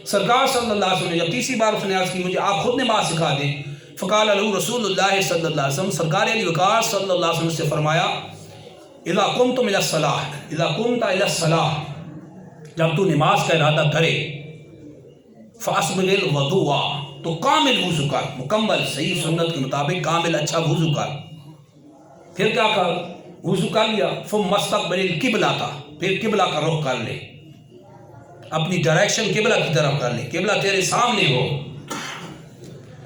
سرکار صلی اللہ علیہ وسلم نے جب تیسری بار اس نے عرض کی مجھے آپ خود نماز سکھا دیں، فقال له رسول اللہ صلی اللہ علیہ وسلم، سرکار علی وقار صلی اللہ علیہ وسلم سے فرمایا اذا قمت الى الصلاۃ، اذا قمت الى الصلاۃ، جب تو نماز کا ارادہ کرے، فاسبغ الوضوء، تو کامل وضو کر، مکمل صحیح سنت کے مطابق کامل اچھا وضو کر۔ پھر کیا کر، وضو کر لیا، ثم استقبل القبلۃ، پھر قبلہ کا رخ کر لے، اپنی ڈائریکشن قبلہ کی طرف کر لے، قبلہ تیرے سامنے ہو،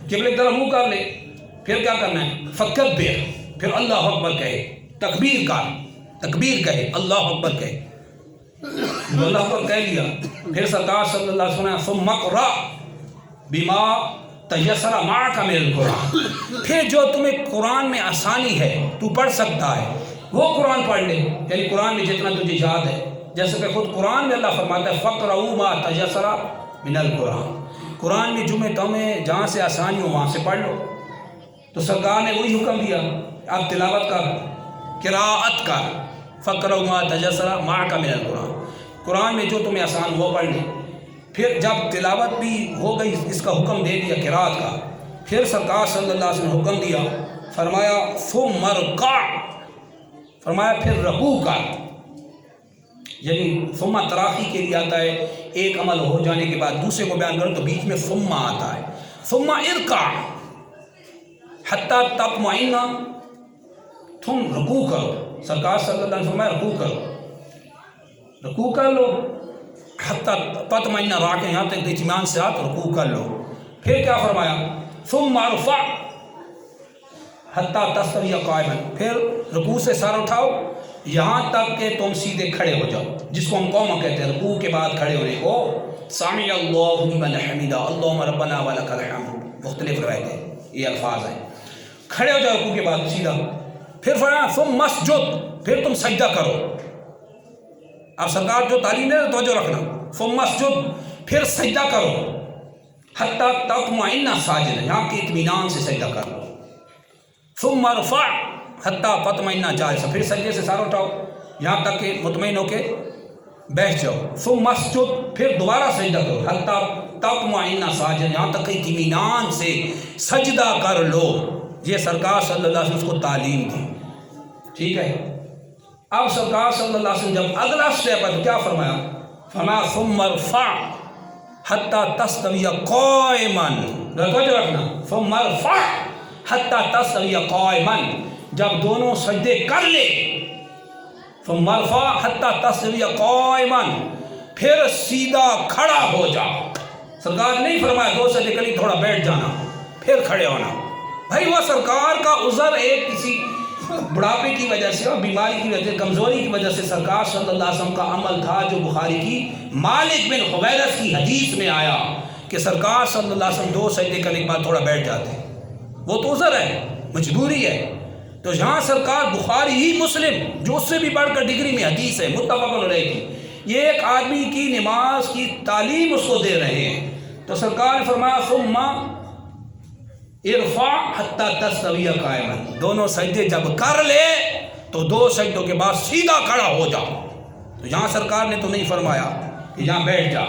قبلے کی طرف منہ کر لے۔ پھر کیا کرنا ہے، فکبر، پھر اللہ اکبر کہے، تکبیر کر، تکبیر کہے، اللہ اکبر کہے، اللہ اکبر کہہ لیا۔ پھر سرکار صلی اللہ علیہ وسلم ثم اقرأ بما تیسر معک من القرآن، پھر جو تمہیں قرآن میں آسانی ہے تو پڑھ سکتا ہے وہ قرآن پڑھ لے، یعنی قرآن میں جتنا تجھے یاد ہے، جیسے کہ خود قرآن میں اللہ فرماتا ہے فَقْرَؤُوا مَا تَيَسَّرَ مِنَ الْقُرْآنِ، قرآن میں جمعے تمہیں جہاں سے آسانی ہو وہاں سے پڑھ لو۔ تو سرکار نے وہی حکم دیا، اب تلاوت کر، قراءت کر، فَقْرَؤُوا مَا تَيَسَّرَ مَعَكَ مِنَ الْقُرْآنِ، قرآن میں جو تمہیں آسان وہ پڑھ لے۔ پھر جب تلاوت بھی ہو گئی، اس کا حکم دے دیا قراءت کا، پھر سرکار صلی اللہ علیہ وسلم نے حکم دیا، فرمایا ثم ارکع، فرمایا پھر رکوع کر، یعنی ثم تراخی کے لیے آتا ہے، ایک عمل ہو جانے کے بعد دوسرے کو بیان کرو تو بیچ میں ثم آتا ہے، ثم ارکع حتی تطمئن، تم رکوع کرو، سرکار صلی اللہ علیہ وسلم فرمایا رکوع کرو، رکوع کر لو، حتیٰ تطمئن راکعا، یہاں تک اطمینان سے آپ رکوع کر لو۔ پھر کیا فرمایا؟ ثم ارفع حتیٰ تستوی قائما، پھر رکوع سے سر اٹھاؤ یہاں تک کہ تم سیدھے کھڑے ہو جاؤ، جس کو ہم قوما کہتے ہیں رکوع کے بعد کھڑے ہونے کو۔ سمع اللہ لمن حمدہ، اللہم ربنا ولک الحمد، مختلف روایتیں یہ الفاظ ہیں۔ کھڑے ہو جاؤ رکوع کے بعد سیدھا۔ پھر فرمایا ثم اسجد، پھر تم سجدہ کرو۔ اب سرکار جو تعلیم دے توجہ رکھنا، ثم اسجد، پھر سجدہ کرو، حتیٰ تطمئن ساجدا، یہاں کے اطمینان سے سجدہ کر لو۔ ثم ارفع حتیٰ تطمئن جالسا، پھر سجدے سے سر اٹھاؤ یہاں تک کہ مطمئن ہو کے بیٹھ جاؤ۔ ثم اسجد، پھر دوبارہ سجدہ کرو، حتیٰ تطمئن ساجدا، یہاں تک کہ اطمینان سے سجدہ کر لو۔ یہ سرکار صلی اللہ علیہ وسلم کو تعلیم دی، ٹھیک ہے۔ اب سرکار صلی اللہ علیہ وسلم جب اگلا سٹیپ ہے تو کیا فرمایا؟ فرمایا ثم ارفع حتیٰ تستوی قائما، توجہ رکھنا، ثم ارفع حتیٰ تستوی قائما، جب دونوں سجدے کر لے، ثم ارفع حتیٰ تستوی قائما، پھر سیدھا کھڑا ہو جا۔ سرکار نے نہیں فرمایا دو سجدے کر لی تھوڑا بیٹھ جانا پھر کھڑے ہونا۔ بھائی وہ سرکار کا عذر ایک کسی بڑھاپے کی وجہ سے اور بیماری کی وجہ سے، کمزوری کی وجہ سے سرکار صلی اللہ علیہ وسلم کا عمل تھا جو بخاری کی مالک بن حویرث کی حدیث میں آیا کہ سرکار صلی اللہ علیہ وسلم دو سجدے کرنے کے بعد تھوڑا بیٹھ جاتے، وہ تو عذر ہے، مجبوری ہے۔ تو یہاں سرکار بخاری ہی مسلم جو اس سے بھی بڑھ کر ڈگری میں حدیث ہے متفق علیہ کی، یہ ایک آدمی کی نماز کی تعلیم اس کو دے رہے ہیں، تو سرکار نے فرمایا ثم ارفع حتیٰ تستوی قائما، دونوں سجدے جب کر لے تو دو سجدوں کے بعد سیدھا کھڑا ہو جا۔ تو یہاں سرکار نے تو نہیں فرمایا کہ یہاں بیٹھ جا،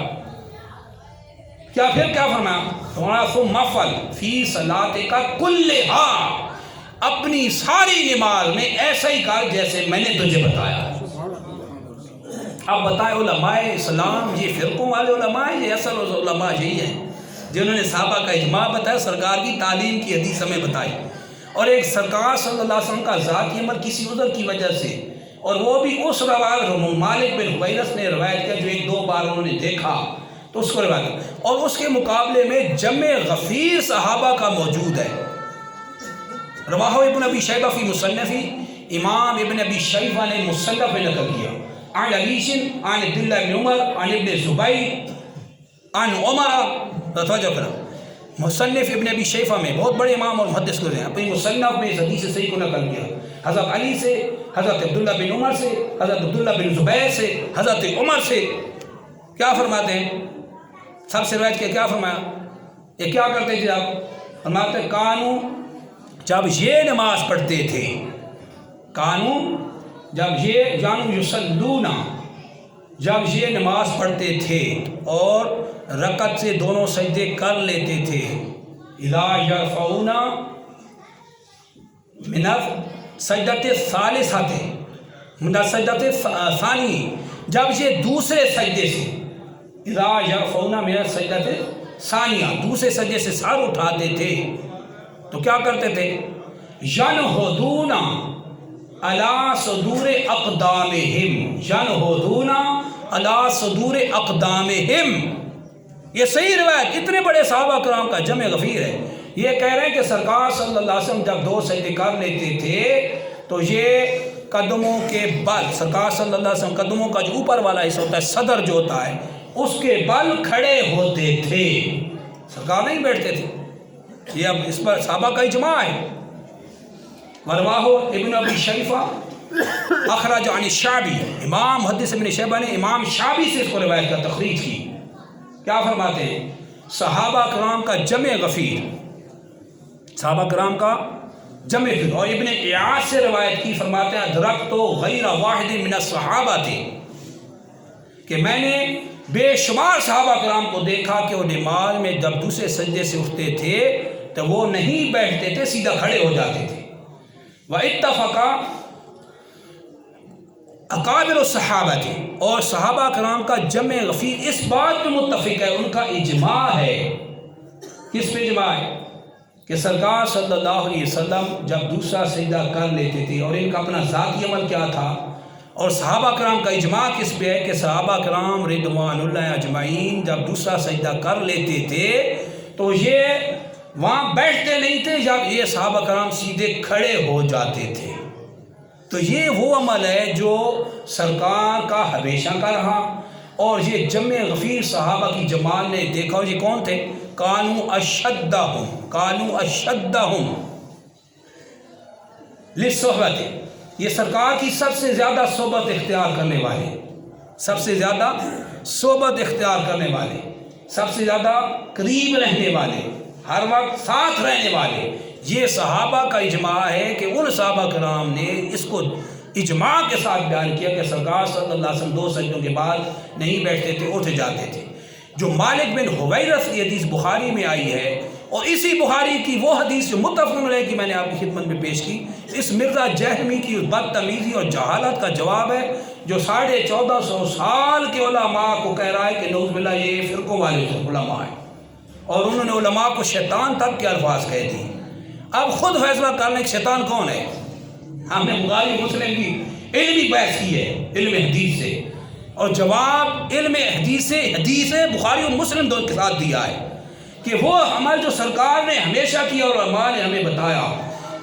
کیا پھر کیا فرمایا؟ فرمایا ثم افعل فی صلاتک کلھا، اپنی ساری نماز میں ایسا ہی کر جیسے میں نے تجھے بتایا۔ اب بتائیں علماء اسلام یہ فرقوں والے علماء ہیں، یہ اصل علماء یہی ہیں جنہوں نے صحابہ کا اجماع بتایا، سرکار کی تعلیم کی حدیث ہمیں بتائی، اور ایک سرکار صلی اللہ علیہ وسلم کا ذاتی عمل کسی عذر کی وجہ سے، اور وہ بھی اس روایت مالک بن حویرث نے روایت کیا جو ایک دو بار انہوں نے دیکھا تو اس کو روایت، اور اس کے مقابلے میں جمع غفیر صحابہ کا موجود ہے۔ رواہ ابن ابی شیبہ فی مصنفی، امام ابن ابی شیبہ نے مصنف میں نقل کیا، عن علیش عن عبداللہ بن عمر عن ابن زبیر عن عمر، توجہ کرنا، مصنف ابن ابی شیبہ میں بہت بڑے امام اور محدث گزرے ہیں، اپنی مصنف میں اس حدیث صحیح کو نقل کیا، حضرت علی سے، حضرت عبداللہ بن عمر سے، حضرت عبداللہ بن زبیر سے، حضرت عمر سے، کیا فرماتے ہیں؟ سب سے روایت کیا فرمایا؟ یہ کیا کرتے تھے آپ؟ فرماتے ہیں کانو، جب یہ نماز پڑھتے تھے، کانو جب یہ جانو یصلون، جب یہ نماز پڑھتے تھے اور رکعت سے دونوں سجدے کر لیتے تھے، اذا یرفعون من السجدۃ الثالثۃ من السجدۃ الثانی، جب یہ دوسرے سجدے سے، اذا یرفعون من السجدۃ الثانیہ، دوسرے سجدے سے سر اٹھاتے تھے تو کیا کرتے تھے؟ ینہضون علی صدور اقدامہم، ینہضون علی صدور اقدامہم، یہ صحیح روایت، اتنے بڑے صحابہ کرام کا جمع غفیر ہے، یہ کہہ رہے ہیں کہ سرکار صلی اللہ علیہ وسلم جب دو سجدے کر لیتے تھے تو یہ قدموں کے بل، سرکار صلی اللہ علیہ وسلم قدموں کا جو اوپر والا حصہ ہوتا ہے، صدر جو ہوتا ہے، اس کے بل کھڑے ہوتے تھے، سرکار نہیں بیٹھتے تھے۔ یہ اب اس پر صحابہ کا اجماع ہے۔ ورواہ ابن ابی شیبہ اخرج عن الشعبی، امام محدث ابن شیبہ نے امام شعبی سے اس کو روایت کا تخریج کی، کیا فرماتے ہیں؟ صحابہ کرام کا جمع غفیر، صحابہ کرام کا جمع غفیر، اور ابن ایاس سے روایت کی، فرماتے ہیں ادرکت غیر واحد من الصحابہ تھے، کہ میں نے بے شمار صحابہ کرام کو دیکھا کہ وہ نماز میں جب دوسرے سجدے سے اٹھتے تھے تو وہ نہیں بیٹھتے تھے، سیدھا کھڑے ہو جاتے تھے۔ واتفق اکابر الصحابہ تھے، اور صحابہ کرام کا جمع غفیر اس بات پہ متفق ہے، ان کا اجماع ہے، کس پہ اجماع ہے؟ کہ سرکار صلی اللہ علیہ وسلم جب دوسرا سجدہ کر لیتے تھے، اور ان کا اپنا ذاتی عمل کیا تھا، اور صحابہ کرام کا اجماع کس پہ ہے کہ صحابہ کرام رضوان اللہ اجمعین جب دوسرا سجدہ کر لیتے تھے تو یہ وہاں بیٹھتے نہیں تھے، جب یہ صحابہ کرام سیدھے کھڑے ہو جاتے تھے۔ تو یہ وہ عمل ہے جو سرکار کا ہمیشہ کا رہا، اور یہ جمع غفیر صحابہ کی جماعت نے دیکھا، یہ کون تھے؟ کانو اشدہم للصحبت، یہ سرکار کی سب سے زیادہ صحبت اختیار کرنے والے، سب سے زیادہ صحبت اختیار کرنے والے، سب سے زیادہ قریب رہنے والے، ہر وقت ساتھ رہنے والے۔ یہ صحابہ کا اجماع ہے کہ ان صحابہ کرام نے اس کو اجماع کے ساتھ بیان کیا کہ سرکار صلی اللہ علیہ وسلم 2 سجدوں کے بعد نہیں بیٹھتے تھے، اٹھ جاتے تھے۔ جو مالک بن حویرث کی حدیث بخاری میں آئی ہے، اور اسی بخاری کی وہ حدیث جو متفق علیہ کی میں نے آپ کی خدمت میں پیش کی، اس مرزا جہمی کی بدتمیزی اور جہالت کا جواب ہے، جو 1450 سال کے علماء کو کہہ رہا ہے کہ نعوذ باللہ یہ فرقوں والے علماء ہیں، اور انہوں نے علماء کو شیطان تک کے الفاظ کہہ دیے۔ اب خود فیصلہ کرنے کہ شیطان کون ہے۔ ہم نے بخاری مسلم کی علمی بحث کی ہے علم حدیث سے، اور جواب علم حدیث بخاری اور مسلم دونوں کے ساتھ دیا ہے کہ وہ عمل جو سرکار نے ہمیشہ کیا اور علماء نے ہمیں بتایا،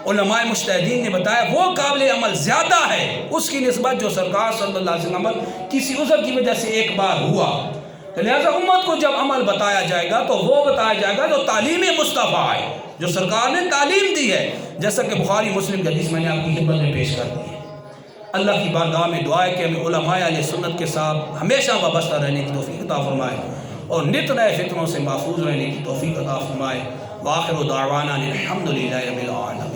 علماء مجتہدین نے بتایا، وہ قابل عمل زیادہ ہے اس کی نسبت جو سرکار صلی اللہ علیہ وسلم عمل کسی عذر کی وجہ سے ایک بار ہوا۔ تو لہٰذا امت کو جب عمل بتایا جائے گا تو وہ بتایا جائے گا جو تعلیم مصطفیٰ ہے، جو سرکار نے تعلیم دی ہے، جیسا کہ بخاری مسلم کی حدیث میں نے آپ کی خدمت میں پیش کر دی ہے۔ اللہ کی بارگاہ میں دعا ہے کہ ہمیں علماء اہل سنت کے ساتھ ہمیشہ وابستہ رہنے کی توفیق عطا فرمائے، اور نت نئے فتنوں سے محفوظ رہنے کی توفیق عطا فرمائے۔ وآخر دعوانا الحمدللہ رب العالمین۔